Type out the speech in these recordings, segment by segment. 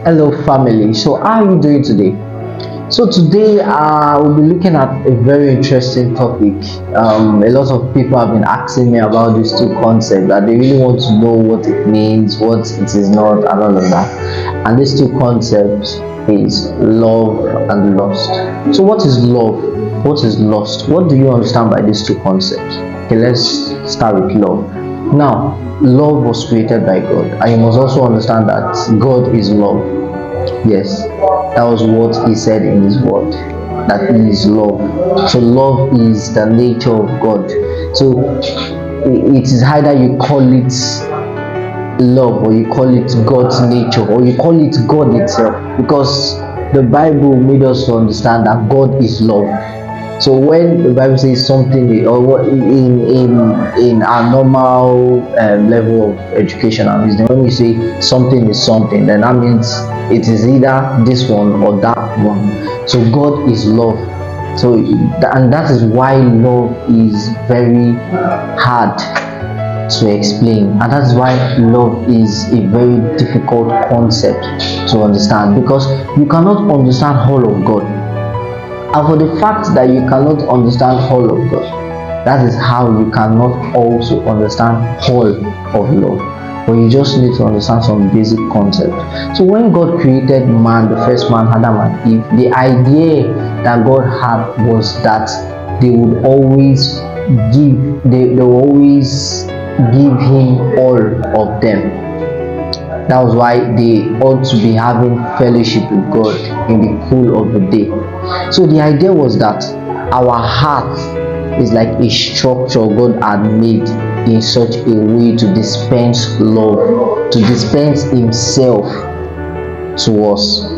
Hello, family. So, how are you doing today? So, today we'll be looking at a very interesting topic. A lot of people have been asking me about these two concepts that they really want to know what it means, what it is not, and all of that. And these two concepts is love and lust. So, what is love? What is lust? What do you understand by these two concepts? Okay, let's start with love. Now, love was created by God, and you must also understand that God is love. Yes, that was what He said in His word, that He is love. So, love is the nature of God. So, it is either you call it love, or you call it God's nature, or you call it God itself, because the Bible made us to understand that God is love. So when the Bible says something, or in our normal level of education and wisdom, when we say something is something, then that means it is either this one or that one. So God is love. So and that is why love is very hard to explain, and that's why love is a very difficult concept to understand, because you cannot understand all of God. And for the fact that you cannot understand all of God, that is how you cannot also understand all of love. But you just need to understand some basic concepts. So when God created man, the first man, Adam and Eve, the idea that God had was that they would always they will always give him all of them. That was why they ought to be having fellowship with God in the cool of the day. So the idea was that our heart is like a structure God had made in such a way to dispense love, to dispense Himself to us.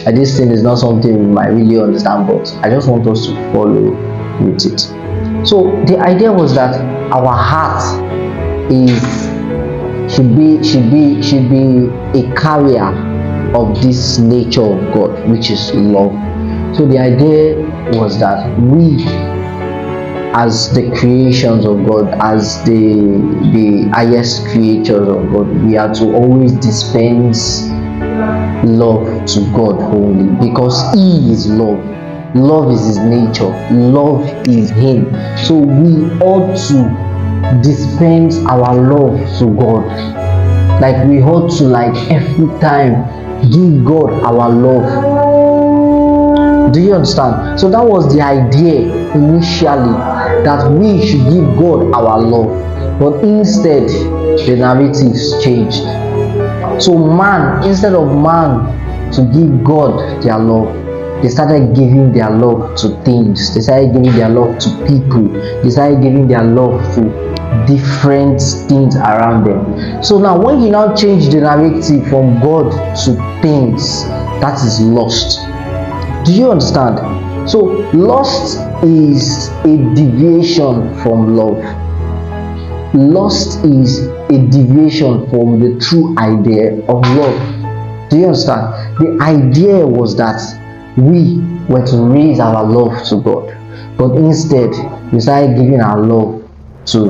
And this thing is not something we might really understand, but I just want us to follow with it. So the idea was that our heart should be a carrier of this nature of God, which is love. So the idea was that we, as the creations of God, as the highest creatures of God, we are to always dispense love to God only, because He is love. Love is His nature. Love is Him. So we ought to dispense our love to God. Like we ought to, like, every time give God our love. Do you understand? So that was the idea initially, that we should give God our love. But instead, the narratives changed. So man, instead of man to give God their love, they started giving their love to things. They started giving their love to people. They started giving their love to different things around them. So now when you now change the narrative from God to things, that is lust. Do you understand? So lust is a deviation from love. Lust is a deviation from the true idea of love. Do you understand? The idea was that we were to raise our love to God, but instead we started giving our love to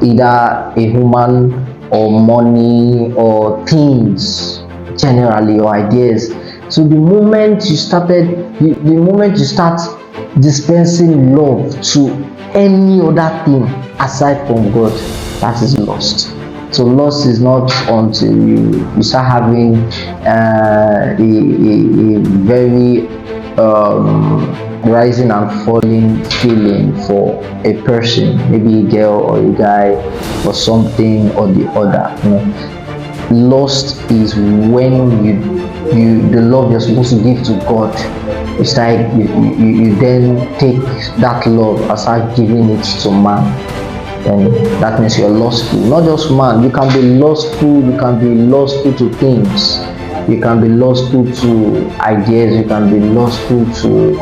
either a human or money or things generally, or ideas. So the moment you start dispensing love to any other thing aside from God, that is lust. So lust is not until you start having a very rising and falling feeling for a person, maybe a girl or a guy or something or the other. Lust is when the love you're supposed to give to God, it's like you then take that love and start giving it to man. Then that means you're lustful. Not just man, you can be lustful. You can be lustful to things. You can be lustful to ideas. You can be lustful to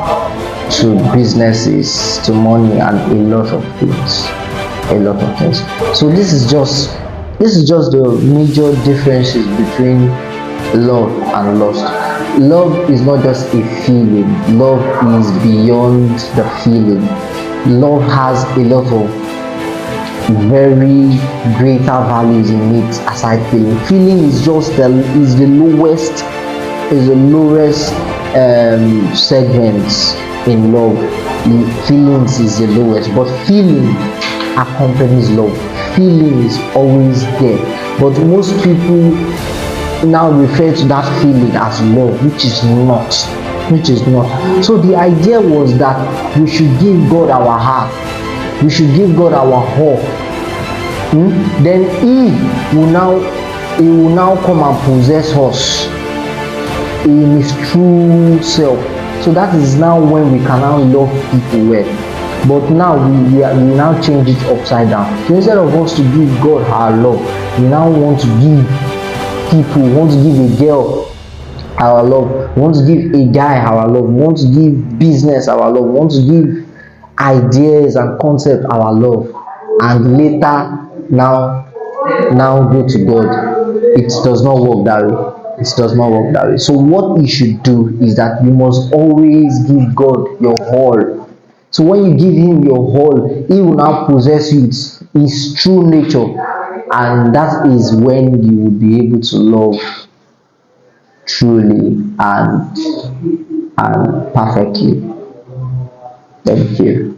businesses, to money, and a lot of things. So this is just the major differences between love and lust. Love is not just a feeling. Love is beyond the feeling. Love has a lot of very greater values in it aside feeling. Feeling is just the lowest is the lowest segment in love. The feelings is the lowest, but feeling accompanies love. Feeling is always there, but most people now refer to that feeling as love, which is not. So the idea was that we should give God our heart, we should give God our all. Then he will now come and possess us in his true self. So that is now when we can now love people well. But now we now change it upside down. So instead of us to give God our love, we now want to give people, we want to give a girl our love, we want to give a guy our love, we want to give business our love, we want to give ideas and concepts our love, and later now go to God. It does not work that way. It does not work that way. So what you should do is that you must always give God your all. So when you give him your all, he will now possess you with his true nature, and that is when you will be able to love truly and perfectly. Thank you.